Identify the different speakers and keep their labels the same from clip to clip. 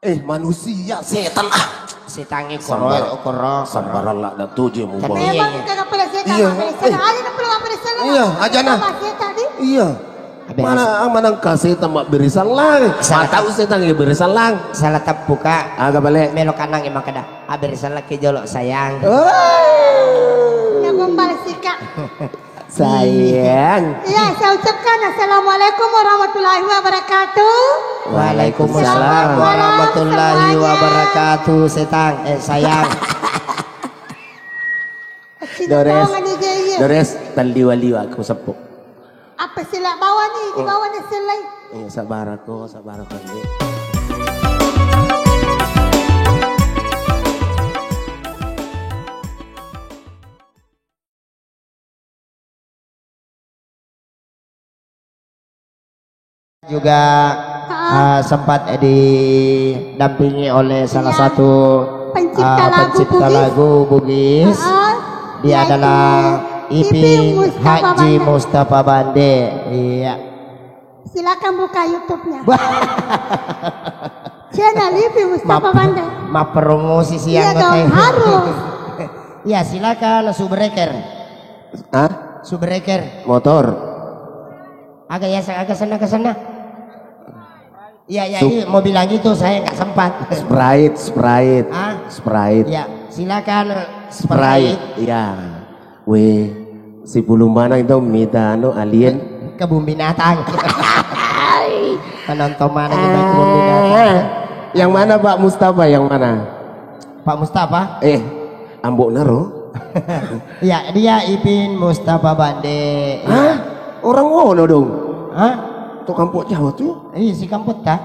Speaker 1: Manusia setan
Speaker 2: Setangi koro.
Speaker 1: Sabarallah dah tujuh mu.
Speaker 3: Memang kagak pada setan.
Speaker 1: Iya.
Speaker 3: Ada nak perlu apa setan?
Speaker 1: Iya, aja nah. Iya. Mana setan mak berisan lang.
Speaker 2: Salah
Speaker 1: Tahu setan yang berisan lang.
Speaker 2: Salah buka.
Speaker 1: Agak balik.
Speaker 2: Melo kanang emang kada. Abirisan laki jolok sayang.
Speaker 3: Yang membalas sikap.
Speaker 1: Sayang.
Speaker 3: Iya, saya ucapkan assalamualaikum warahmatullahi wabarakatuh.
Speaker 2: Waalaikumsalam warahmatullahi wabarakatuh. Setang, sayang.
Speaker 1: Dores, taliwa-liwa aku sepuk.
Speaker 3: Apa sila bawa ni? Di bawah ni selai.
Speaker 1: Sabar aku ni.
Speaker 2: Juga sempat didampingi oleh salah satu pencipta lagu Bugis. Dia adalah Ipin Haji Mustafa Bande. Iya.
Speaker 3: Silakan buka YouTube-nya. Channel Ipin Mustafa Bande.
Speaker 2: Ma promosi siang
Speaker 3: dong, harus.
Speaker 2: Ya silakan Subreker. Subreker.
Speaker 1: Motor.
Speaker 2: Agak sana ke sana. Iya, mau bilang gitu saya nggak sempat.
Speaker 1: Sprite. Sprite.
Speaker 2: Ya, silakan
Speaker 1: Sprite. Iya. Si bulu mana itu minta alien
Speaker 2: kebun binatang. Penonton mana kita kebun binatang.
Speaker 1: Yang mana Pak Mustafa? Yang mana?
Speaker 2: Pak Mustafa?
Speaker 1: Ambok Naro.
Speaker 2: Ya, dia Ipin Mustafa Bande.
Speaker 1: Hah? Orang Wono dong.
Speaker 2: Hah?
Speaker 1: Tuh kampung Jawa tuh.
Speaker 2: Iya si kampung tak.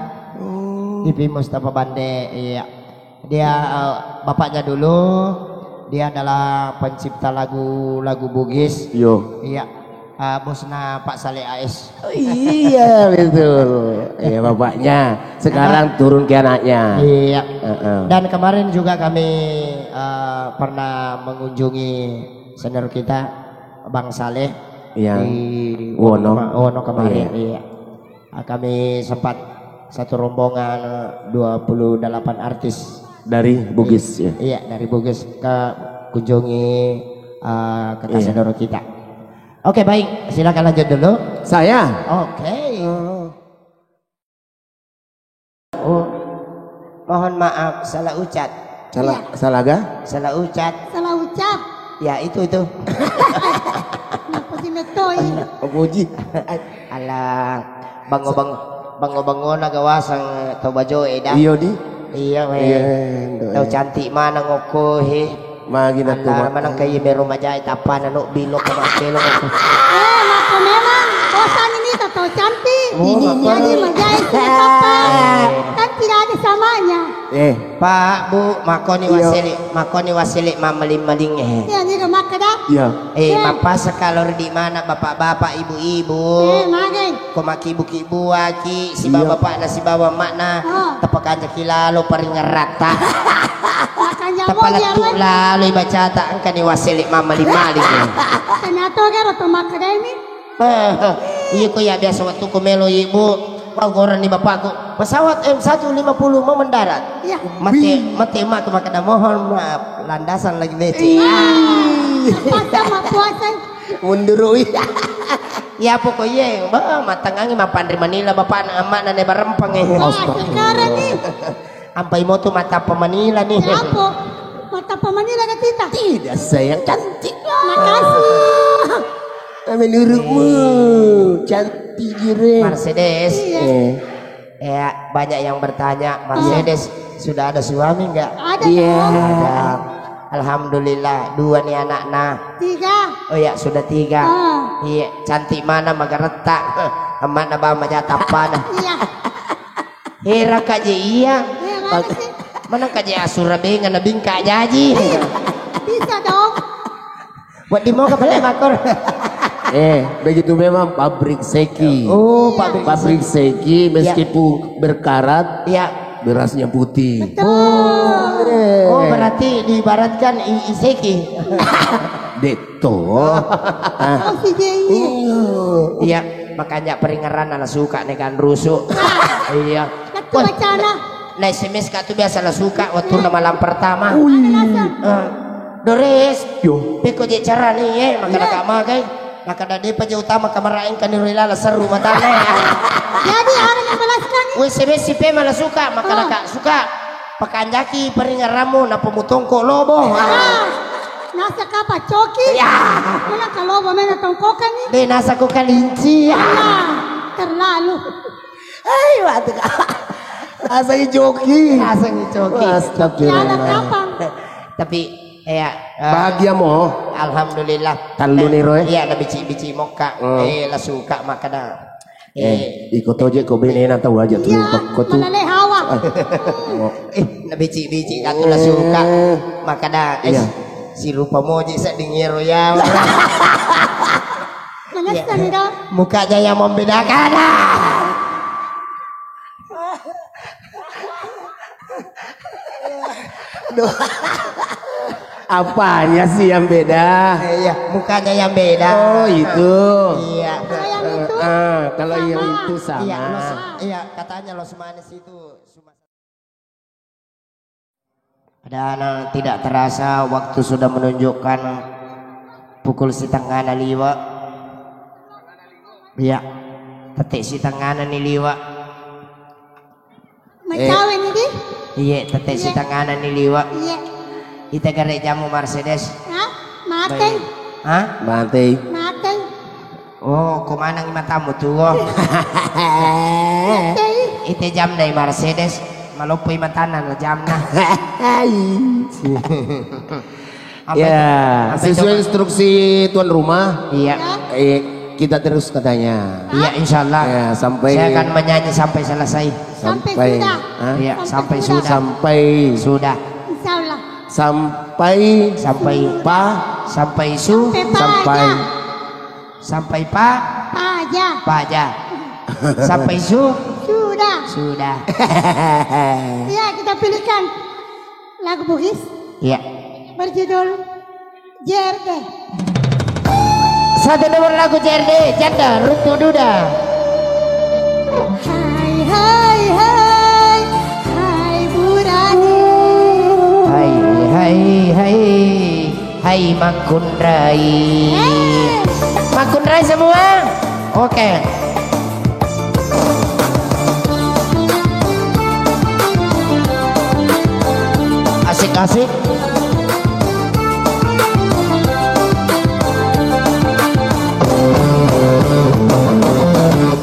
Speaker 2: Ipin Mustafa Bande. Iya. Dia bapaknya dulu. Dia adalah pencipta lagu Bugis.
Speaker 1: Yo.
Speaker 2: Iya. Bosna Pak Saleh AS.
Speaker 1: Iya betul. Iya bapaknya. Sekarang turun ke anaknya.
Speaker 2: Iya. Dan kemarin juga kami pernah mengunjungi senior kita Bang Saleh
Speaker 1: yang
Speaker 2: di
Speaker 1: Wono
Speaker 2: kemarin. Iya. Kami sempat satu rombongan 28 artis
Speaker 1: dari Bugis ya.
Speaker 2: Iya, dari Bugis ke kunjungi kota senior kita. Oke, baik. Silakan lanjut dulu.
Speaker 1: Saya.
Speaker 2: Oke. Mohon maaf salah ucap.
Speaker 1: Salah ga?
Speaker 3: Salah ucap.
Speaker 2: Ya, itu.
Speaker 3: Kenapa sih metoi?
Speaker 1: Puji.
Speaker 2: Alah, bango nagawasang tobajo dah.
Speaker 1: Iyo di.
Speaker 2: Iya, tahu cantik mana ngoko he.
Speaker 1: Magi na
Speaker 2: Alah, manang kayo meron majay tapan ano bilok na kelong ako.
Speaker 3: Mako memang bosan ini tahu cantik. Jadi majai siapa? Kan tidak ada samanya.
Speaker 2: Pak Bu, mako ni wasili mamaling-maling
Speaker 3: Ya, ni maka dah.
Speaker 1: Iya.
Speaker 2: Mapasa kalor di mana bapak-bapak, ibu-ibu.
Speaker 3: Magay.
Speaker 2: Kumakibu-kibu aki, si bapak na si bawa mak na. Tapakan kilalo paring rata. Tapalatu lalo ibacata ang kaniwasili mamaling-maling.
Speaker 3: Kanato garo to maka dah ini.
Speaker 2: Iya ko ya biasa waktu kumelo ibu. Panggoran ni bapakku pesawat M150 mau mendarat.
Speaker 3: Iya.
Speaker 2: Mati mak makanya mohon maaf landasan lagi becek.
Speaker 3: Puasa puasa.
Speaker 1: Mundurui.
Speaker 2: Ya pokoknya matangangi mapandri Manila bapak amak nane barempang
Speaker 3: Sekarang nih.
Speaker 2: Ampai mo tuh mata pemanila nih.
Speaker 3: Apa? Mata pemanila ke kita?
Speaker 1: Tidak sayang cantik.
Speaker 3: Makasih.
Speaker 1: Menurutmu cantik jure.
Speaker 2: Mercedes.
Speaker 3: Iya.
Speaker 2: Banyak yang bertanya Mercedes sudah ada suami enggak?
Speaker 3: Ada.
Speaker 2: Ada. Alhamdulillah 2 nih anak-anak.
Speaker 3: 3.
Speaker 2: Oh ya sudah 3. Iya cantik mana magareta. Mana ba majatapan.
Speaker 3: Iya.
Speaker 2: Hera kaje iya.
Speaker 3: Mana sih?
Speaker 2: Mana kaje asura bengan na bingka jaji.
Speaker 3: Bisa dong.
Speaker 2: Buat di mau ke makor.
Speaker 1: Begitu memang pabrik seki.
Speaker 2: Oh,
Speaker 1: pabrik seki meskipun berkarat, berasnya putih.
Speaker 2: Oh, berarti diibaratkan iseki.
Speaker 1: Deto.
Speaker 3: Oh, si Jenny.
Speaker 2: Iya, makanya peringaran anak suka nekan rusuk. Iya.
Speaker 3: Kata bacana.
Speaker 2: Na SMS ka tu biasa lah suka waktu na malam pertama.
Speaker 3: Nasa.
Speaker 2: Dores,
Speaker 1: Yo.
Speaker 2: peko je cara ni maka na kama kay. Maka na di pa je utama kamarain ka ni Rilala seru mata na.
Speaker 3: Jadi orang yang belaskan
Speaker 2: Wes SMS si pe malah suka maka na ka suka. Pakanjaki peringaramo na pemutongko lobo.
Speaker 3: nasa kapa coki.
Speaker 2: Ya.
Speaker 3: Mana kalau mana tongkokan ni?
Speaker 2: De nasa ko kalinci.
Speaker 3: Terlalu.
Speaker 1: Ay, waktu asal joki.
Speaker 2: Nasa ni coki.
Speaker 3: Tiada
Speaker 1: Astagfirullah.
Speaker 3: kapan.
Speaker 2: Tapi ya
Speaker 1: Bahagia mo.
Speaker 2: alhamdulillah.
Speaker 1: Talu ni Roy.
Speaker 2: Iya na bici-bici moka. La suka maka na.
Speaker 1: Ikut aja kau bini na tahu aja tuh
Speaker 3: Iya,
Speaker 1: kau tuh.
Speaker 3: malalay hawa.
Speaker 2: Na bici-bici ka tu la suka. Maka na
Speaker 1: Iya.
Speaker 2: si rupa moji sa dingiro ya.
Speaker 3: Manasta ni daw.
Speaker 2: Mukanya yang membedakan.
Speaker 1: Apanya sih yang beda?
Speaker 2: Iya, mukanya yang beda.
Speaker 1: Oh itu.
Speaker 2: Iya.
Speaker 3: Yang itu.
Speaker 1: Kalau yang itu sama.
Speaker 2: Iya, iya, katanya Los Manis itu dan tidak terasa waktu sudah menunjukkan pukul 1:30 liwa. Iya, tetek 1:30 ni liwa.
Speaker 3: Macawin ni di.
Speaker 2: Iya, tetek 1:30 ni liwa.
Speaker 3: Iya.
Speaker 2: Kita garek jamu Mercedes.
Speaker 3: Ha? Matay.
Speaker 2: Hah?
Speaker 1: Bantai.
Speaker 3: Matay.
Speaker 2: Oh, kumana ng mata mo tuwo?
Speaker 3: Matay.
Speaker 2: Ite jam day Mercedes. Malupoy matanan na jam na.
Speaker 1: Ya, sesuai instruksi tuan rumah.
Speaker 2: Iya.
Speaker 1: Kita terus katanya.
Speaker 2: Iya, insyaallah.
Speaker 1: Ya, sampai
Speaker 2: Saya akan menyanyi sampai selesai.
Speaker 3: Sampai
Speaker 1: sampai
Speaker 3: sudah.
Speaker 1: Hah?
Speaker 2: Iya, sampai
Speaker 3: sudah.
Speaker 2: sudah.
Speaker 1: sampai
Speaker 2: Sudah.
Speaker 3: Insyaallah.
Speaker 1: sampai
Speaker 2: Sampai
Speaker 1: pa
Speaker 2: sampai su
Speaker 1: sampai
Speaker 2: sampai pa
Speaker 3: Aja.
Speaker 2: aja. Sampai su
Speaker 3: Sudah.
Speaker 2: sudah.
Speaker 3: Ya, kita pilihkan lagu Bugis
Speaker 2: Iya.
Speaker 3: berjudul Jerde.
Speaker 2: Satu nomor lagu JRD, Janda Runtuh Duda.
Speaker 3: Hai hai hai hai Burani.
Speaker 2: Hai hai hai hai Makundrai. Makundrai semua. Oke. Asik-asik.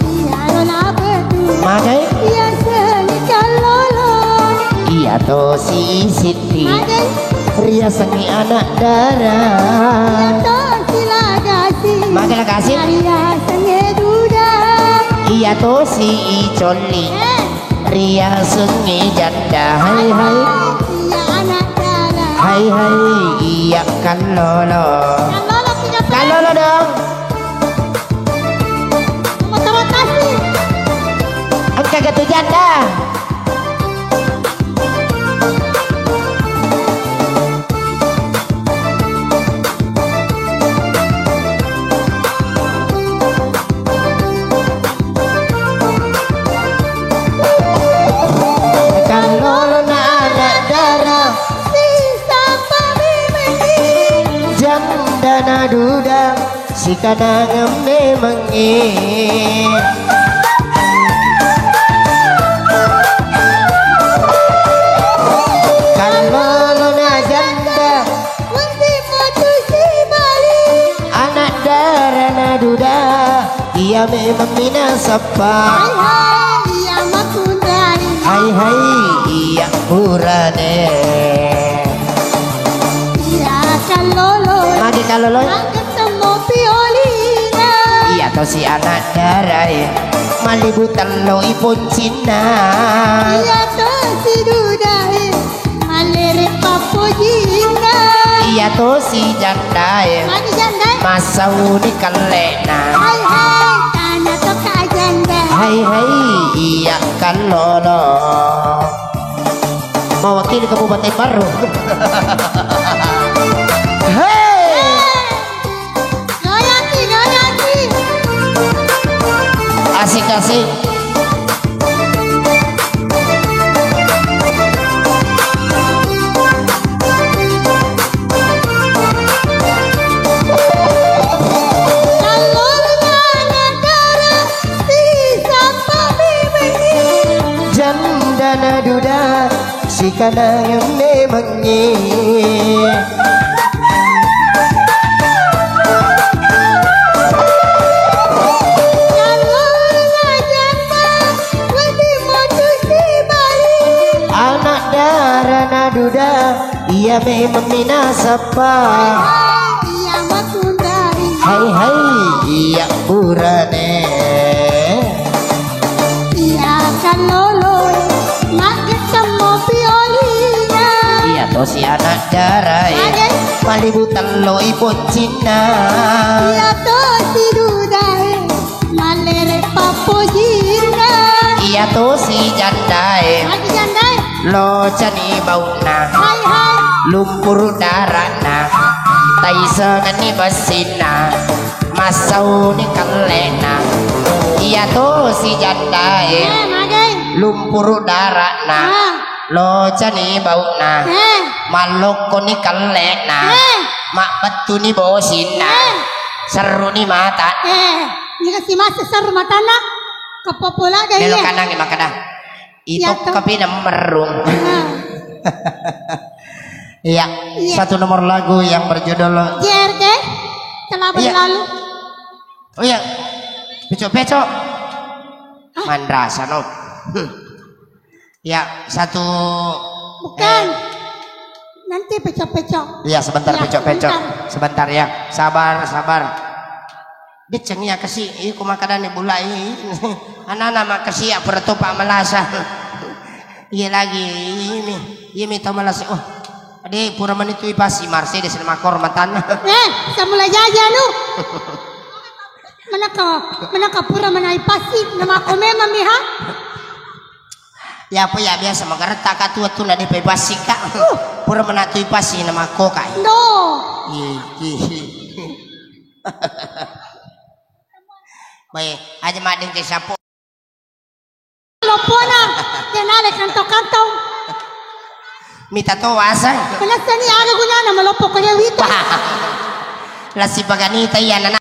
Speaker 3: Iya la berdua.
Speaker 2: Magai.
Speaker 3: Iya senikah lolong.
Speaker 2: Iya to si Siti.
Speaker 3: Magai.
Speaker 2: Ria sengi anak
Speaker 3: Iya
Speaker 2: darah.
Speaker 3: toh sila kasih.
Speaker 2: Magai lah kasih.
Speaker 3: Maria senge duda.
Speaker 2: Iya to si Icoli. Ria sengi janda. Hai hai.
Speaker 3: Iya anak darah.
Speaker 2: Hai hai. Iya kan lolo.
Speaker 3: Yang lolong tiga
Speaker 2: Kan lolo dong.
Speaker 3: Sama-sama kasih.
Speaker 2: Angka gatu janda. Kalau na anak darah
Speaker 3: Sisa pamimini.
Speaker 2: janda na duda si kadang mengi. Kalau na janda
Speaker 3: Wanti matu si Bali.
Speaker 2: anak darah na duda ia memang minasapa.
Speaker 3: Hai hai iya makundari.
Speaker 2: Hai hai iya urane.
Speaker 3: Iya kalolo.
Speaker 2: Magi kaloloy.
Speaker 3: Ang ketemu piolina.
Speaker 2: Iya to si anak darah malibutan lo ipon Cina.
Speaker 3: Iya to si dudai. Malirik papujina.
Speaker 2: Iya to si janda
Speaker 3: Magi jandai.
Speaker 2: masa unik kalena.
Speaker 3: Hai hai tanah to kajanda.
Speaker 2: Hai hai iya kan lolo. Mewakili Kabupaten Baru. Hei
Speaker 3: Goyaki goyaki.
Speaker 2: asik-asik. dana duda si kanang memangnya. Anak darana duda ia memang minasapa.
Speaker 3: Iya matundari.
Speaker 2: Hai hai iya purane.
Speaker 3: Iya kalolo nak ketemu piolinya.
Speaker 2: Iya to si anak darai Malibu telo ipon Cina.
Speaker 3: Iya to si dudai malere papojina.
Speaker 2: Iya to si jandai
Speaker 3: Lagi jandai.
Speaker 2: lo cani bauna
Speaker 3: Hai hai.
Speaker 2: lumpur darana taisengan ni basina masau ni kalena. Iya to si jandai
Speaker 3: Magai.
Speaker 2: lumpur darana lo cani bauna maloko ni kalena mak batu ni bosina seru ni mata.
Speaker 3: Ni kasi masa sar matana kapopola dai.
Speaker 2: Belok kanan ni makada itu
Speaker 3: Ya, toh.
Speaker 2: kopi merung. Iya, satu nomor lagu yang berjudul
Speaker 3: JRD telah berlalu.
Speaker 2: Oh iya, pecok-pecok Mandrasa no. Ya, satu
Speaker 3: Bukan. Nanti pecok-pecok.
Speaker 2: Iya, sebentar
Speaker 3: Ya,
Speaker 2: pecok-pecok. Sebentar ya, sabar, sabar. Dia cengnya kasih, iku makanan ni bulai. Anak-anak mak kasih apa pak melasa. Iya lagi ini tahu malas. Oh, ade pura manitu ipasi Mercedes na makor matan.
Speaker 3: Sa mula jaja lu. Manaka pura manay pasi na makome mamiha.
Speaker 2: Ya apa ya biasa magareta ka tua tu na di pipasi ka. Pura manatu ipasi na makoka.
Speaker 3: No.
Speaker 2: Baik, aja mading kay sapo.
Speaker 3: Lopona. Yanale kanto-kanto.
Speaker 2: Mita to asa.
Speaker 3: Kanasa ni aga gunya na malopo ko ya wito.
Speaker 2: Lasi paganita yan na.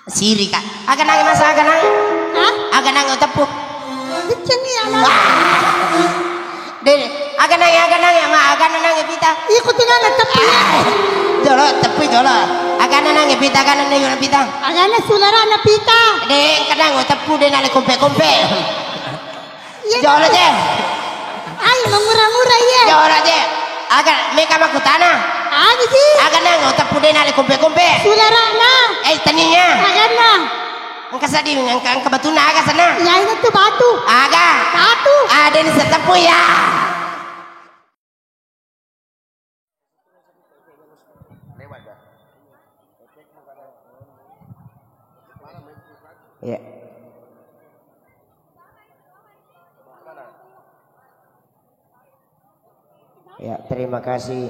Speaker 2: Siri ka. Aga nang masa aga nang.
Speaker 3: Ha?
Speaker 2: Aga nang utapuk.
Speaker 3: Diceni ana.
Speaker 2: Dede, aga nang ipita.
Speaker 3: Ikutin na tapi.
Speaker 2: Jolo tepi jolo. Aga nang ipita kanan na yung ipita.
Speaker 3: Aga na sulara na pita.
Speaker 2: De kadang utapu de na kompe-kompe.
Speaker 3: Iya,
Speaker 2: Jolo je.
Speaker 3: Ay, mangura-mura ye.
Speaker 2: Jolo je. Aga meka makutana.
Speaker 3: Agi si.
Speaker 2: Aga nang utapu de na kompe-kompe.
Speaker 3: Sulara na.
Speaker 2: Taninya.
Speaker 3: Aga na.
Speaker 2: Ang kasadi ang kabatuna aga sana.
Speaker 3: Ya ina tu batu.
Speaker 2: Aga.
Speaker 3: Batu.
Speaker 2: Ada di setapu ya. Ya. Ya, terima kasih.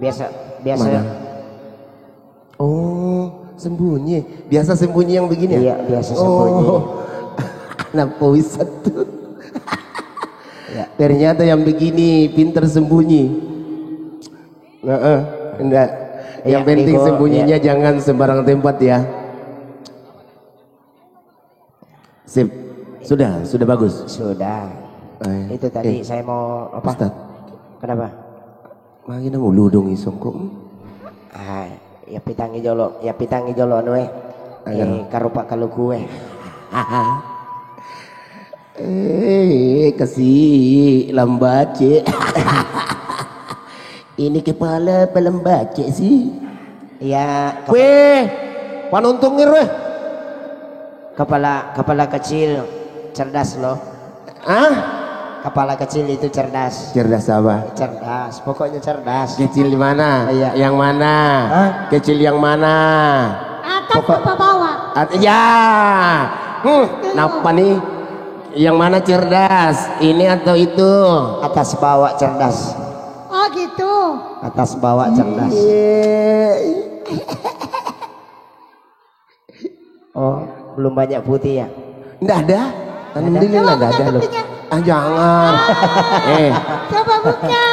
Speaker 2: Biasa.
Speaker 1: Mana? Oh, sembunyi. Biasa sembunyi yang begini ya?
Speaker 2: Iya, biasa sembunyi.
Speaker 1: Anak wisat tuh.
Speaker 2: Ya.
Speaker 1: Ternyata yang begini pinter sembunyi. Enggak. Yang
Speaker 2: Ya,
Speaker 1: penting
Speaker 2: Iko,
Speaker 1: sembunyinya jangan sembarang tempat ya. Sip. Sudah bagus.
Speaker 2: Sudah. Itu tadi saya mau apa?
Speaker 1: Ustaz,
Speaker 2: Kenapa?
Speaker 1: lagi nang uludong isong ko.
Speaker 2: Ya pitangi jolo anu karupa kalau kue.
Speaker 1: Kasih lambace. Ini kepala pelambace sih.
Speaker 2: Ya
Speaker 1: Panuntungin weh.
Speaker 2: kepala kecil cerdas loh. Kepala kecil itu cerdas.
Speaker 1: Cerdas apa?
Speaker 2: Cerdas, pokoknya cerdas.
Speaker 1: Kecil di mana?
Speaker 2: Iya.
Speaker 1: Yang mana? Kecil yang mana?
Speaker 3: Atas apa bawah?
Speaker 1: Ya. Kenapa nih? Yang mana cerdas? Ini atau itu?
Speaker 2: Atas bawah cerdas.
Speaker 3: Oh gitu.
Speaker 2: Atas bawah cerdas. Oh, belum banyak putih ya?
Speaker 1: Nggak ada. Alhamdulillah nggak ada loh. Jangan.
Speaker 3: Coba buka.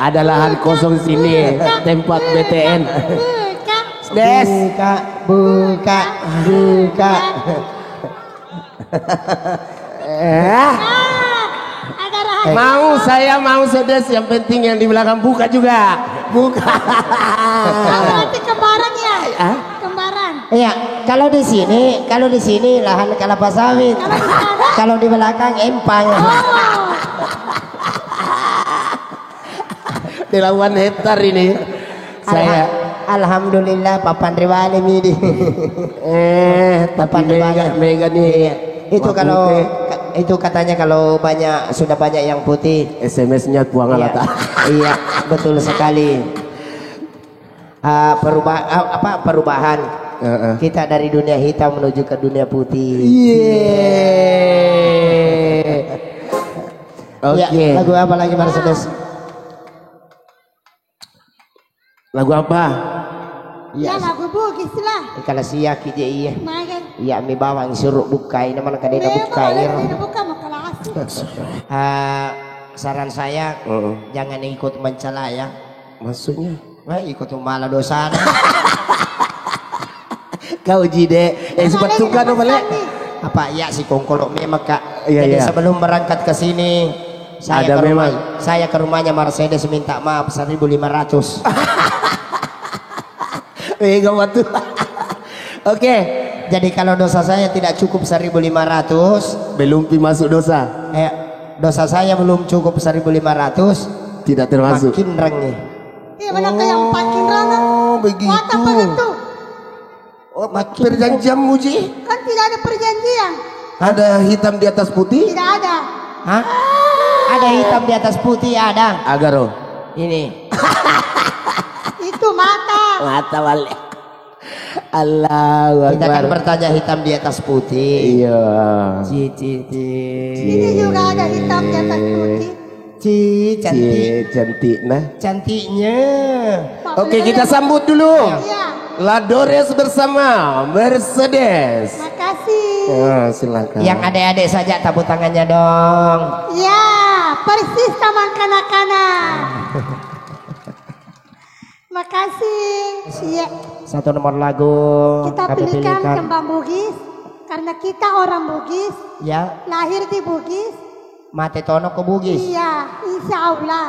Speaker 1: Ada lahan kosong sini. Tempat BTN.
Speaker 3: Buka.
Speaker 1: Des.
Speaker 2: Buka.
Speaker 3: Ada rahasia.
Speaker 1: Saya mau sedes, yang penting yang di belakang buka juga. Buka.
Speaker 3: Kamu nanti kembaran ya?
Speaker 1: Hah?
Speaker 3: Kembaran.
Speaker 2: Iya, kalau di sini lahan kelapa sawit.
Speaker 3: Kalau di sana?
Speaker 2: Kalau di belakang empang.
Speaker 3: Oh.
Speaker 1: 8 hektar ini. Saya
Speaker 2: Alhamdulillah papan riwale midi.
Speaker 1: tapi
Speaker 2: Papan
Speaker 1: mega nih.
Speaker 2: Itu kalau itu katanya kalau sudah banyak yang putih.
Speaker 1: SMS-nya buang
Speaker 2: Iya,
Speaker 1: alata.
Speaker 2: iya, betul sekali. Perubahan. Kita dari dunia hitam menuju ke dunia putih.
Speaker 1: Oke.
Speaker 2: Ya, lagu apa lagi Mercedes?
Speaker 1: Lagu apa?
Speaker 3: Ya lagu bugis lah.
Speaker 2: Kalau siak ije iya.
Speaker 3: Makan.
Speaker 2: Iya mi bawang suruh bukai nama kadena bukai.
Speaker 3: Buka mau kelas.
Speaker 2: Saran saya jangan ikut mencela ya.
Speaker 1: Maksudnya?
Speaker 2: Wah, ikut malah dosa.
Speaker 1: Kau jide. Sempat suka no balik.
Speaker 2: Apa ya si kongkolok memang Kak.
Speaker 1: Iya,
Speaker 2: Jadi
Speaker 1: iya.
Speaker 2: sebelum berangkat ke sini
Speaker 1: Ada
Speaker 2: saya ke rumahnya Mercedes minta maaf 1.500.
Speaker 1: Gawat tuh. Oke.
Speaker 2: Jadi kalau dosa saya tidak cukup 1.500,
Speaker 1: Belum masuk dosa.
Speaker 2: dosa saya belum cukup 1.500,
Speaker 1: Tidak termasuk.
Speaker 2: makin rengeh.
Speaker 3: Iya benar kayak makin rana.
Speaker 1: Begitu.
Speaker 3: Wata pengentu.
Speaker 1: Oh, perjanjian muji.
Speaker 3: Kan tidak ada perjanjian.
Speaker 1: Ada hitam di atas putih.
Speaker 3: Tidak ada.
Speaker 2: Hah? Ada hitam di atas putih ada.
Speaker 1: Agaro.
Speaker 2: Ini.
Speaker 3: Itu mata.
Speaker 1: Mata balik. Allahu
Speaker 2: Kita kan
Speaker 1: Akbar.
Speaker 2: bertanya hitam di atas putih.
Speaker 1: Iya.
Speaker 3: Ini juga ada hitam di atas putih.
Speaker 2: Cantik.
Speaker 1: Cantik nah.
Speaker 2: Cantiknya.
Speaker 1: Oke, kita sambut dulu.
Speaker 3: Iya.
Speaker 1: Ladores bersama Mercedes.
Speaker 3: Makasih.
Speaker 1: Silakan.
Speaker 2: Yang adik-adik saja tepuk tangannya dong.
Speaker 3: Ya, persis taman kanak-kanak. Makasih. Iya.
Speaker 2: Satu nomor lagu
Speaker 3: Kita
Speaker 2: kami
Speaker 3: pilihkan kembang Bugis karena kita orang Bugis,
Speaker 2: Ya,
Speaker 3: lahir di Bugis.
Speaker 2: mate tono ke Bugis.
Speaker 3: Iya, insya Allah.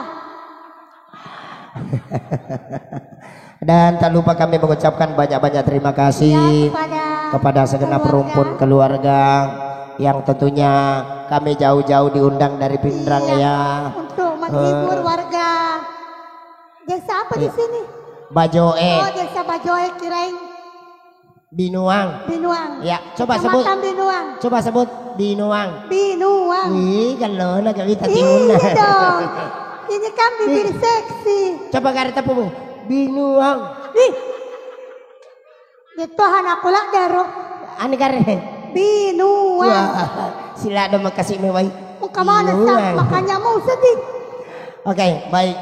Speaker 2: Dan tak lupa kami mengucapkan banyak-banyak terima kasih
Speaker 3: Ya,
Speaker 2: kepada segenap rumpun keluarga yang tentunya kami jauh-jauh diundang dari Pindrang ya.
Speaker 3: Untuk menghibur warga. Desa apa di sini?
Speaker 2: Bajoe,
Speaker 3: Oh, desa Bajoe kirain
Speaker 2: Binuang.
Speaker 3: Binuang.
Speaker 2: Ya, coba sebut.
Speaker 3: Kecamatan Binuang.
Speaker 2: Coba sebut Binuang.
Speaker 3: Binuang.
Speaker 2: Wih, kalau nak kita
Speaker 3: Iya
Speaker 2: timun.
Speaker 3: dong. Ini kan bibir seksi.
Speaker 2: Coba garis tepung. Binuang.
Speaker 3: Ih. Itu anak kulak daro.
Speaker 2: Ani garis.
Speaker 3: Binuang.
Speaker 2: Wah, sila dong makasih mewah.
Speaker 3: Muka mana sak makanya mau sedih.
Speaker 2: Oke, baik.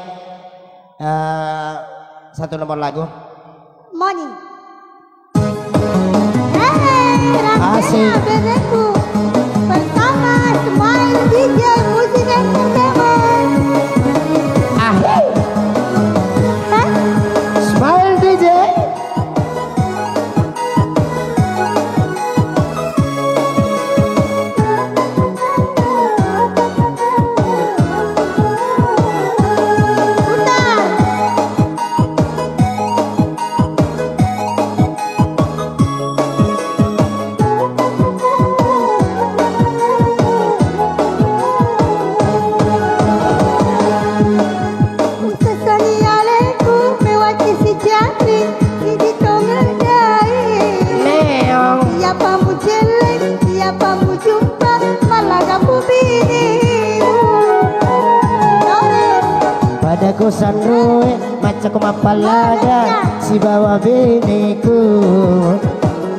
Speaker 2: Satu nomor lagu.
Speaker 3: Morning. Hey,
Speaker 2: Asik.
Speaker 3: Rabbina Beneku bersama Smile DJ Musik Entertainment. Hah?
Speaker 2: Smile DJ.
Speaker 3: Putar. Sesali alaikum mewakili jati di tongan dai.
Speaker 2: Meong.
Speaker 3: Siapa mu jelek, siapa mu jumpa malah kamu bini.
Speaker 2: Pada kosan roe macam mapalaga si bawa biniku.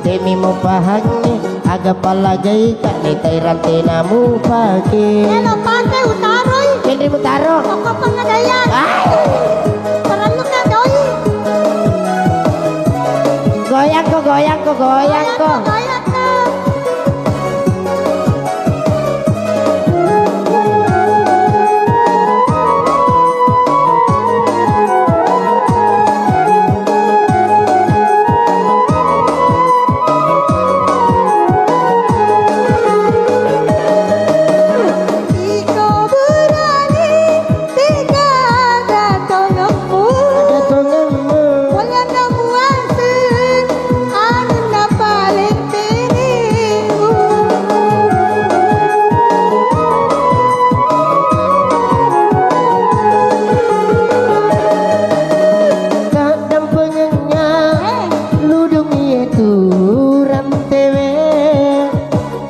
Speaker 2: Demi mo pahagi aga palagay ka ni tayrante na mo pagi.
Speaker 3: Hello, pantai utaroy.
Speaker 2: Hindi mo taro.
Speaker 3: Pokok pengadayan. Perlu kan doi.
Speaker 2: Goyang ko, goyang ko, goyang ko.
Speaker 3: Goyang ko.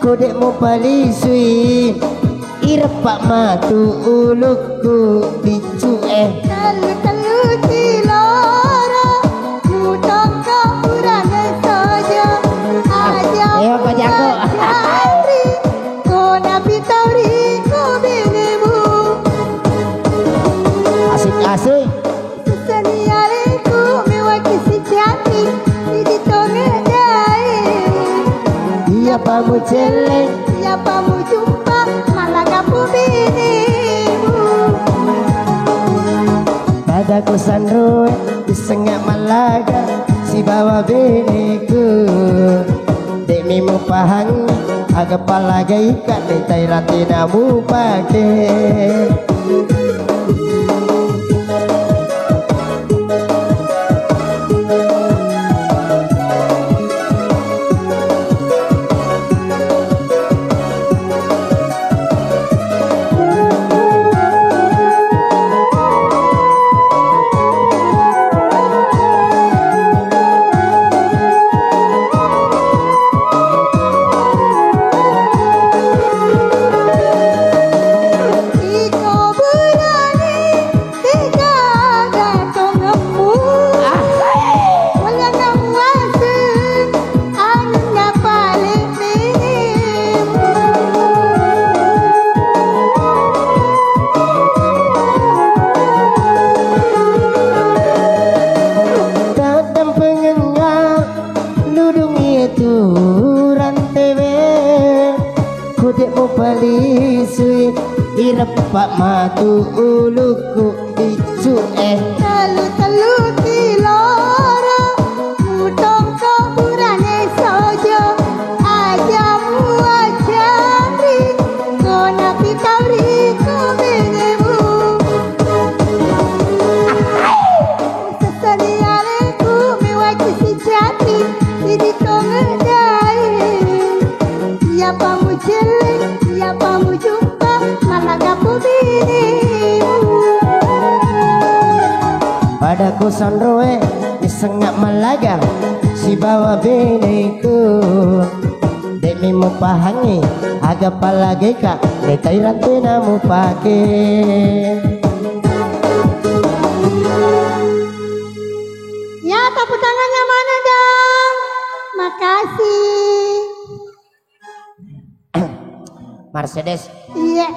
Speaker 2: Kodek mo palisui Irepak matu ulukku Bicu
Speaker 3: Telu-telu tiloro Mutong kapurane saja Aja
Speaker 2: Ayo, Pak Jago.
Speaker 3: Jari Kona bitauri ko binemu
Speaker 2: Asik-asik
Speaker 3: Sesenialiku mewaki si jati Di tongedai
Speaker 2: Siapa mu celeng
Speaker 3: Siapa mu jumpa malah kamu binimu
Speaker 2: Pada kosan roe di sengak Malaga Si bawa biniku Demi mu pahang Agak palaga ikat Netai ratina mu pakai
Speaker 3: Iko berani tidak tongemu Wala nang wasen anu na paling minimu
Speaker 2: Kadang pengenyak Ludungi itu rantewe Kodek mo palisui Irepak matu uluku Bicu
Speaker 3: Telu-telu tiloro Mutong kapurane saja Ajamu ajari Kona bitauri ko binemu Sesenialiku mewaki si jati Di tongedai Siapa mu jelek Siapa mu jumpa malah kamu binimu
Speaker 2: Pada kosan roe di sengak Malaga Si bawa biniku Demi mu pahangi Agak palagi kak Netai rantina mu pakai
Speaker 3: Ya, tepuk tangannya mana dong? Makasih.
Speaker 2: Mercedes
Speaker 3: Iya.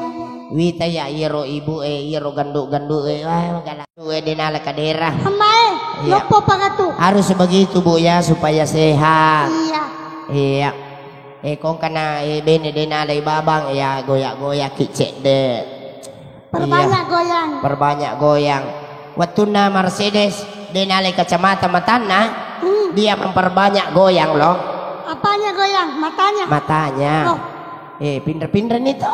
Speaker 2: Wita ya iro ibu iro ganduk-ganduk wah magala dinala ka daerah.
Speaker 3: Amae,
Speaker 2: Iya.
Speaker 3: lopo pa tu.
Speaker 2: Harus begitu Bu ya supaya sehat.
Speaker 3: Iya.
Speaker 2: Iya. Kung kana bene dinala babang ya goyak-goyak kicek de.
Speaker 3: Perbanyak goyang.
Speaker 2: Perbanyak goyang. Waktu na Mercedes dinala kacamata matana dia memperbanyak goyang loh.
Speaker 3: Apanya goyang? Matanya.
Speaker 2: Matanya.
Speaker 3: Oh,
Speaker 2: Pinter-pinter itu.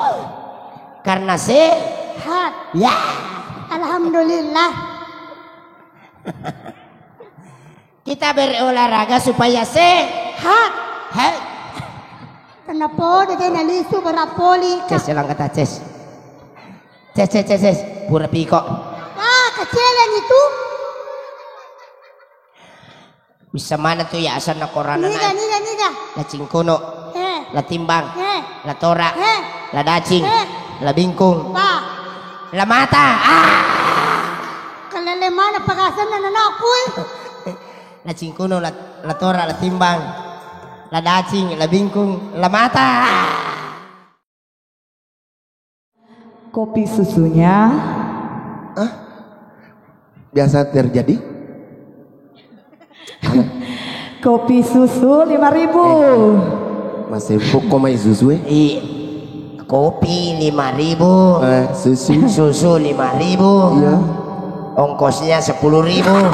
Speaker 2: Karena sehat. Ya.
Speaker 3: alhamdulillah.
Speaker 2: Kita berolahraga supaya sehat.
Speaker 3: Hat. Kenapa dia nalisu berapoli?
Speaker 2: Ces lang kata ces. Ces. Pura piko.
Speaker 3: Ah, kecilan itu.
Speaker 2: Bisa mana tuh ya asal na korana
Speaker 3: Niga.
Speaker 2: na. La cingkono, la timbang, la tora, la dacing, la bingkung,
Speaker 3: Pa.
Speaker 2: la mata.
Speaker 3: Kalale mana pagasan na nanakoy?
Speaker 2: La cingkono, la tora, la timbang, la dacing, la bingkung, la mata.
Speaker 4: Kopi susunya
Speaker 1: Biasa terjadi.
Speaker 4: kopi susu 5.000.
Speaker 1: Masih pokok mai susu
Speaker 2: Kopi 5.000,
Speaker 1: susu.
Speaker 2: 5.000,
Speaker 1: Iya.
Speaker 2: ongkosnya 10.000.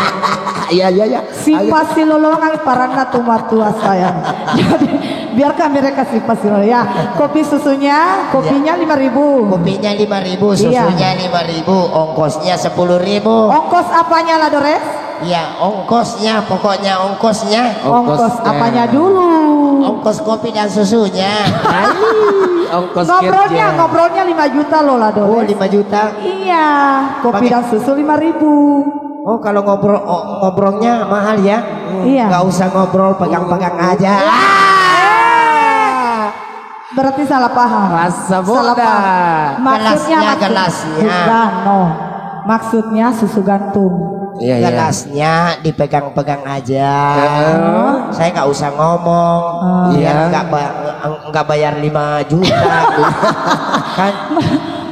Speaker 1: Iya.
Speaker 4: Simpas silolongan parana tumatua saya. Jadi biarkan mereka simpas silolongan ya. Kopi susunya, kopinya 5.000.
Speaker 2: Kopinya 5.000, susunya 5.000, ongkosnya 10.000.
Speaker 4: Ongkos apanya lah Dores?
Speaker 2: Ya, ongkosnya, pokoknya ongkosnya.
Speaker 4: Ongkos apanya dulu?
Speaker 2: Ongkos kopi dan susunya.
Speaker 1: Ongkos
Speaker 4: Ngobrolnya 5 juta loh lah Dores.
Speaker 2: Oh, 5 juta.
Speaker 4: Iya, kopi dan susu 5.000.
Speaker 2: Oh, kalau ngobrolnya mahal ya?
Speaker 4: Iya.
Speaker 2: Nggak usah ngobrol, pegang-pegang aja.
Speaker 4: Berarti salah paham.
Speaker 1: Rasa
Speaker 4: Salah
Speaker 1: boda.
Speaker 4: paham. Maksudnya
Speaker 2: Gelasnya.
Speaker 4: Bukan, no. Maksudnya susu gantung.
Speaker 1: Iya, iya.
Speaker 2: Gelasnya dipegang-pegang aja. Saya nggak usah ngomong.
Speaker 1: Iya.
Speaker 2: Nggak bayar 5 juta. Kan?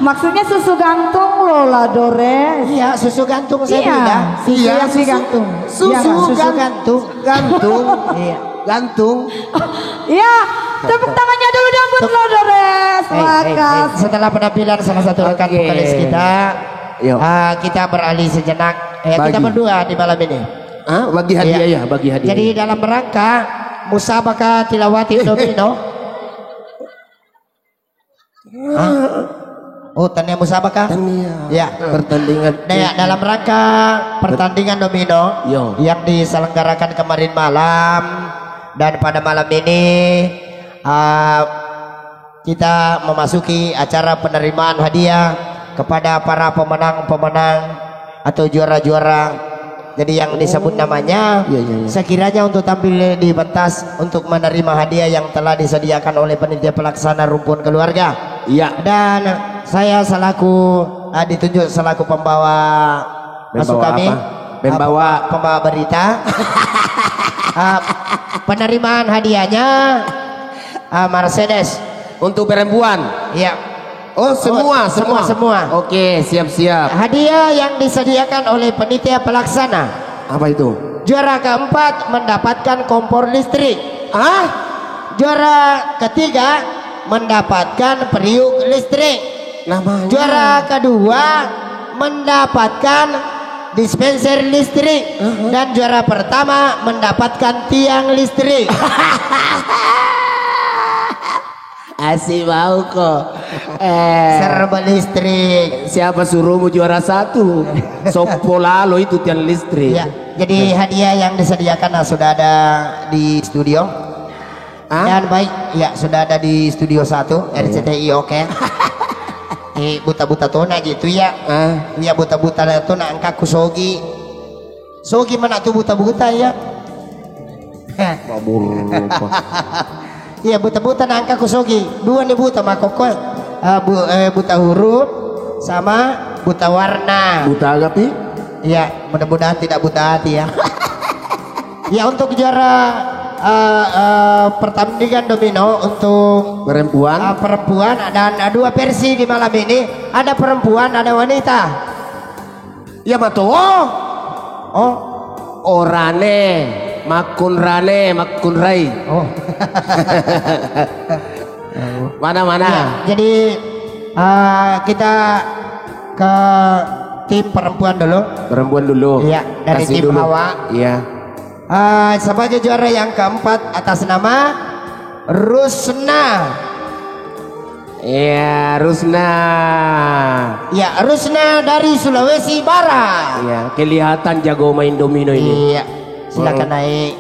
Speaker 4: Maksudnya susu gantung loh lah Dores.
Speaker 2: Iya, susu gantung saya
Speaker 4: Iya,
Speaker 2: bilang.
Speaker 4: susu yang digantung.
Speaker 1: Susu
Speaker 4: Iya, Kak?
Speaker 2: Susu gantung.
Speaker 1: Gantung.
Speaker 2: Iya.
Speaker 1: Gantung.
Speaker 4: Iya, tepuk tangannya dulu dong buat lo Dores. Makasih.
Speaker 2: Setelah penampilan salah satu rekan
Speaker 1: Oke.
Speaker 2: vokalis kita,
Speaker 1: Yuk.
Speaker 2: kita beralih sejenak. Kita
Speaker 1: Bagi.
Speaker 2: berdua di malam ini.
Speaker 1: Ah, bagi hadiah
Speaker 2: Iya.
Speaker 1: ya, bagi hadiah.
Speaker 2: Jadi dalam rangka musabaqah tilawati domino. Oh, tanya musabaqah?
Speaker 1: Tania.
Speaker 2: Ya.
Speaker 1: Pertandingan.
Speaker 2: Nah, dalam rangka pertandingan domino
Speaker 1: Yo.
Speaker 2: yang diselenggarakan kemarin malam dan pada malam ini kita memasuki acara penerimaan hadiah kepada para pemenang-pemenang atau juara-juara. Jadi yang disebut namanya,
Speaker 1: Iya, iya, iya.
Speaker 2: sekiranya untuk tampil di pentas untuk menerima hadiah yang telah disediakan oleh panitia pelaksana rumpun keluarga.
Speaker 1: Iya.
Speaker 2: Dan saya selaku ditunjuk selaku pembawa masuk
Speaker 1: Pembawa
Speaker 2: kami,
Speaker 1: apa?
Speaker 2: pembawa berita. Penerimaan hadiahnya Mercedes.
Speaker 1: Untuk perempuan.
Speaker 2: Iya.
Speaker 1: Oh, semua,
Speaker 2: semua.
Speaker 1: Oke, siap-siap.
Speaker 2: Hadiah yang disediakan oleh panitia pelaksana.
Speaker 1: Apa itu?
Speaker 2: Juara keempat mendapatkan kompor listrik.
Speaker 1: Ah?
Speaker 2: Juara ketiga mendapatkan periuk listrik.
Speaker 1: Namanya.
Speaker 2: Juara kedua mendapatkan dispenser listrik. Dan juara pertama mendapatkan tiang listrik.
Speaker 1: Asik mau kok.
Speaker 2: Serba listrik.
Speaker 1: Siapa suruhmu juara 1? Sopo lalo itu tiang listrik.
Speaker 2: Ya, jadi hadiah yang disediakan sudah ada di studio. Dan baik, ya sudah ada di studio 1 RCTI oke. Buta-buta tona gitu ya. Iya buta-buta tona angka kusogi. Sogi mana tuh buta-buta ya?
Speaker 1: Babur.
Speaker 2: Iya buta-buta na angka kusogi. Dua nih buta makoko. Buta huruf sama buta warna.
Speaker 1: Buta agapi?
Speaker 2: Iya, mudah-mudahan tidak buta hati ya. Ya untuk juara pertandingan domino untuk
Speaker 1: Perempuan.
Speaker 2: perempuan dan dua versi di malam ini, ada perempuan ada wanita.
Speaker 1: Ya mato.
Speaker 2: Oh,
Speaker 1: Orane. Makun rane, makun rai.
Speaker 2: oh.
Speaker 1: Mana-mana.
Speaker 2: Ya, jadi kita ke tim perempuan dulu.
Speaker 1: Perempuan dulu.
Speaker 2: Iya, dari
Speaker 1: Kasih
Speaker 2: tim
Speaker 1: dulu.
Speaker 2: Hawa.
Speaker 1: Iya.
Speaker 2: Sebagai juara yang keempat atas nama Rusna.
Speaker 1: Iya, Rusna.
Speaker 2: Ya, Rusna dari Sulawesi Barat.
Speaker 1: Iya, kelihatan jago main domino ini.
Speaker 2: Iya, silakan naik.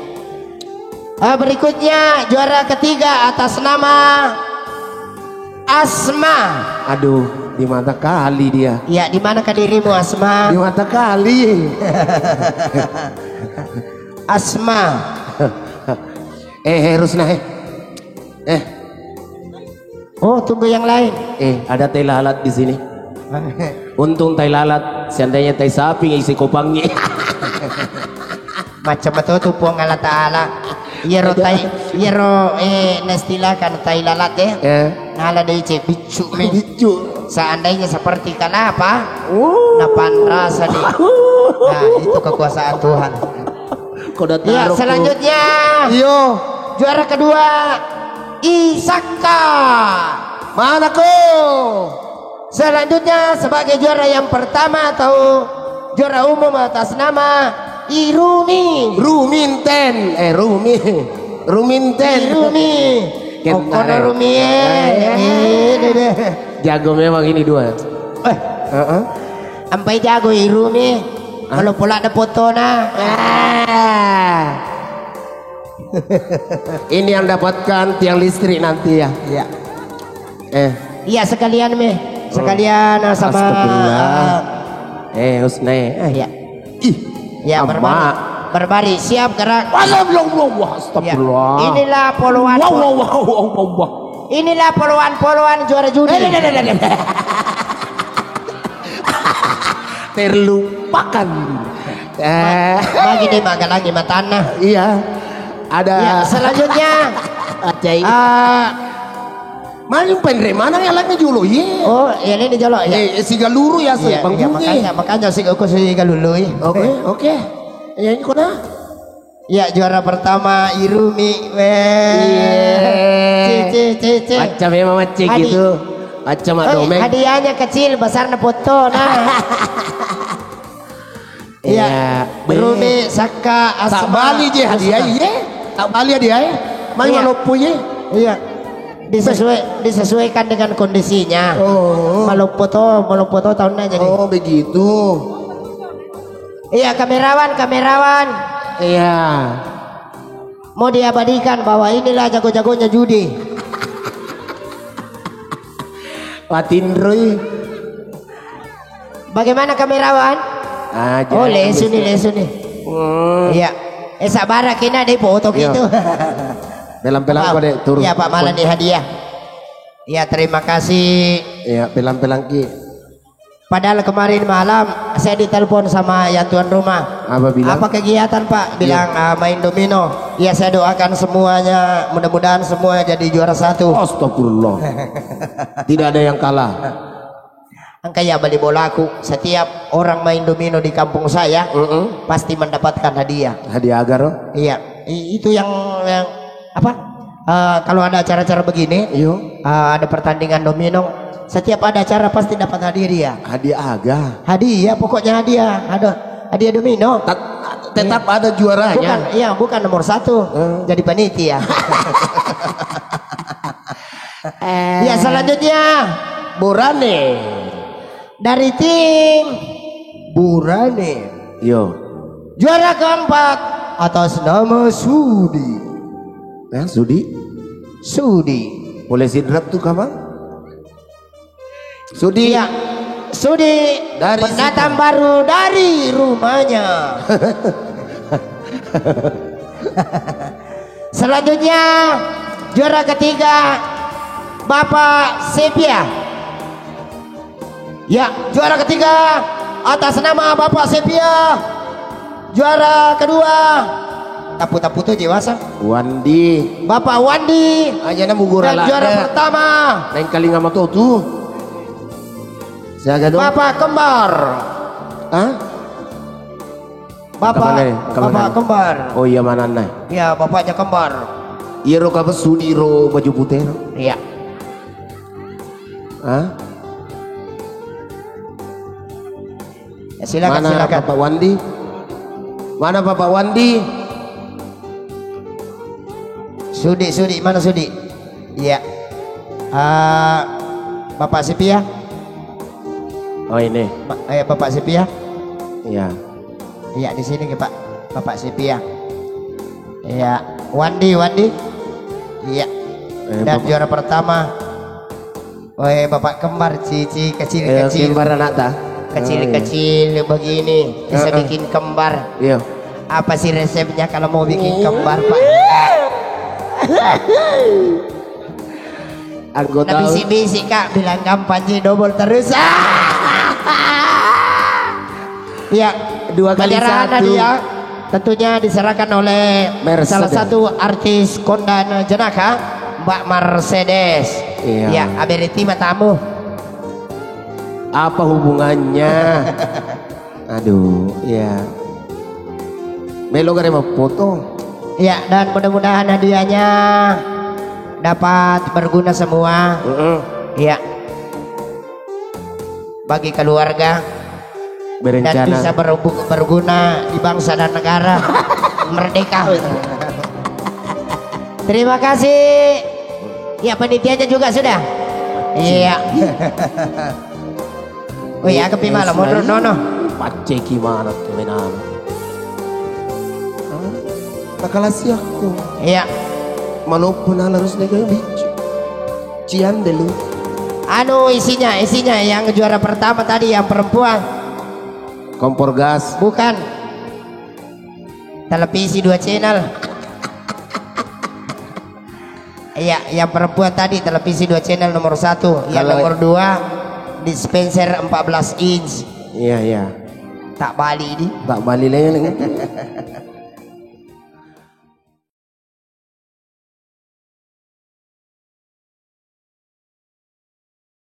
Speaker 2: Berikutnya juara ketiga atas nama Asma.
Speaker 1: Aduh, di mata kali dia.
Speaker 2: Ya, di manakah dirimu Asma?
Speaker 1: Di mata kali.
Speaker 2: Asma.
Speaker 1: Rusna.
Speaker 2: Oh, tunggu yang lain.
Speaker 1: Ada tai lalat di sini. Untung tai lalat, seandainya tai sapi isi kopangnya.
Speaker 2: Macam itu tuh puang Allah Ta'ala. Iya ro nestila kan tai lalat Nala deh cek bicu mi.
Speaker 1: Bicu.
Speaker 2: Seandainya seperti kenapa?
Speaker 1: Oh.
Speaker 2: Napan rasa nih. Nah, itu kekuasaan Tuhan.
Speaker 1: Kau
Speaker 2: Ya, selanjutnya
Speaker 1: Iyo.
Speaker 2: juara kedua Isaka.
Speaker 1: Mana ko?
Speaker 2: Selanjutnya sebagai juara yang pertama atau juara umum atas nama Irumi.
Speaker 1: Ruminten. Ruminten.
Speaker 2: Irumi. Kono Rumi
Speaker 1: Jago memang ini dua.
Speaker 2: Sampai jago Irumi. Kalau pula ada foto na.
Speaker 1: Ini yang dapatkan tiang listrik nanti ya.
Speaker 2: Iya. Iya sekalian sekalian sama.
Speaker 1: Astagfirullah. Husna.
Speaker 2: Iya.
Speaker 1: Ih.
Speaker 2: Ya berbari siap gerak.
Speaker 1: Astagfirullah.
Speaker 2: Ya. Inilah poluan.
Speaker 1: Wow.
Speaker 2: Inilah poluan-poluan juara judi.
Speaker 1: Terlupakan.
Speaker 2: Bagi deh magalangi tanah.
Speaker 1: Iya. Ada.
Speaker 2: Ya, selanjutnya.
Speaker 1: Ajaib. Mana penre mana yang lagi julu ye?
Speaker 2: Oh, ini dijolok ya.
Speaker 1: Si galuru ya sih,
Speaker 2: Iya, makanya si aku si galului.
Speaker 1: Oke. Ya ini kona.
Speaker 2: Ya juara pertama Irumi. Cici.
Speaker 1: Macam memang macam
Speaker 2: Hadi.
Speaker 1: gitu. Macam domeng.
Speaker 2: Hadiahnya kecil, besarnya foto. Nah. Iya. Irumi Saka
Speaker 1: Tak
Speaker 2: Asma.
Speaker 1: bali je hadiah ye. Tak bali hadiah ye. Mana
Speaker 2: Iya.
Speaker 1: malopo ye?
Speaker 2: Iya. Disesuaikan dengan kondisinya.
Speaker 1: Oh.
Speaker 2: Malopo to tahunnya jadi.
Speaker 1: Oh begitu.
Speaker 2: Iya, kamerawan.
Speaker 1: Iya.
Speaker 2: Mau diabadikan bahwa inilah jago-jagonya judi.
Speaker 1: Patindroy.
Speaker 2: Bagaimana kamerawan? Oh, lesu nih. Iya. Sabar kena deh foto
Speaker 1: Iya.
Speaker 2: gitu.
Speaker 1: Pelang-pelang kau dek turun.
Speaker 2: Iya Pak, malah nih hadiah. Iya, terima kasih.
Speaker 1: Iya, pelang-pelang ki.
Speaker 2: Padahal kemarin malam saya ditelepon sama yang tuan rumah.
Speaker 1: Apa bilang?
Speaker 2: Apa kegiatan Pak? Bilang main domino. Iya, saya doakan semuanya, mudah-mudahan semua jadi juara 1.
Speaker 1: Astagfirullah. Tidak ada yang kalah.
Speaker 2: Angka ya beli bolaku. Setiap orang main domino di kampung saya pasti mendapatkan hadiah.
Speaker 1: Hadiah agar.
Speaker 2: Iya, itu yang apa? Kalau ada acara-acara begini,
Speaker 1: Iyo.
Speaker 2: ada pertandingan domino. Setiap ada acara pasti dapat hadiah.
Speaker 1: Hadiah agar.
Speaker 2: Hadiah, pokoknya hadiah. Ada hadiah domino.
Speaker 1: Tetap ada juaranya.
Speaker 2: Bukan nomor 1. Jadi panitia. Ya, selanjutnya
Speaker 1: Burane.
Speaker 2: dari tim Burane.
Speaker 1: Yo.
Speaker 2: Juara keempat atas nama Sudi.
Speaker 1: Sudi. Boleh sidrap tuh kapan? Sudi.
Speaker 2: Iya, Sudi
Speaker 1: Dari
Speaker 2: pendatang baru dari rumahnya. Selanjutnya juara ketiga Bapak Sepia. Ya, juara ketiga atas nama Bapak Sepia. Juara kedua tapu-tapu tuh dewasa.
Speaker 1: Wandi.
Speaker 2: Bapak Wandi.
Speaker 1: Aja na mugura
Speaker 2: Dan juara pertama
Speaker 1: Lain kali ngama tuh. Siaga dong.
Speaker 2: Bapak Kembar.
Speaker 1: Hah?
Speaker 2: Bapak Kembar.
Speaker 1: Oh iya mana nah?
Speaker 2: Ya, bapaknya Kembar.
Speaker 1: Iya ro kapa Sudi ro baju putih.
Speaker 2: Iya.
Speaker 1: Hah?
Speaker 2: Ya, silakan.
Speaker 1: Mana Bapak Wandi? Mana Bapak Wandi?
Speaker 2: Sudi, mana Sudi? Iya. Bapak Sepia.
Speaker 1: Oh ini.
Speaker 2: Bapak Sepia.
Speaker 1: Iya.
Speaker 2: Iya, di sini Pak. Bapak Sepia. Iya. Wandi. Iya. Dan juara pertama. Bapak Kembar, cici kecil-kecil.
Speaker 1: Kembar anak ta?
Speaker 2: Kecil-kecil begini. Bisa bikin kembar.
Speaker 1: Iya.
Speaker 2: Apa sih resepnya kalau mau bikin kembar, Pak?
Speaker 1: Anggota.
Speaker 2: Nah, bisik-bisik Kak, bilang kampanye double terus. Ya,
Speaker 1: 2 kali
Speaker 2: penyerahan
Speaker 1: 1.
Speaker 2: hadiah tentunya diserahkan oleh
Speaker 1: Mercedes.
Speaker 2: salah satu artis kondan jenaka, Mbak Mercedes.
Speaker 1: Iya.
Speaker 2: Ya, aberiti tamu.
Speaker 1: Apa hubungannya? Aduh, ya. Melo gak ada foto.
Speaker 2: Ya, dan mudah-mudahan hadiahnya dapat berguna semua. Ya, bagi keluarga dan
Speaker 1: Berencana.
Speaker 2: bisa berguna di bangsa dan negara merdeka. Terima kasih. Ya, panitianya juga sudah. Iya. Oh ya, kepi malam mundur nono.
Speaker 1: Pace gimana tuh menan? Nakalasi aku.
Speaker 2: Iya.
Speaker 1: Malupun harus nego bicu. Cian dulu.
Speaker 2: Anu isinya yang juara pertama tadi yang perempuan.
Speaker 1: Kompor gas.
Speaker 2: Bukan. Televisi 2 channel. Iya, yang perempuan tadi televisi 2 channel nomor 1. Yang
Speaker 1: Kalau-
Speaker 2: nomor 2 dispenser 14 inch.
Speaker 1: Iya iya.
Speaker 2: Tak balik ini.
Speaker 1: Tak balik lagi.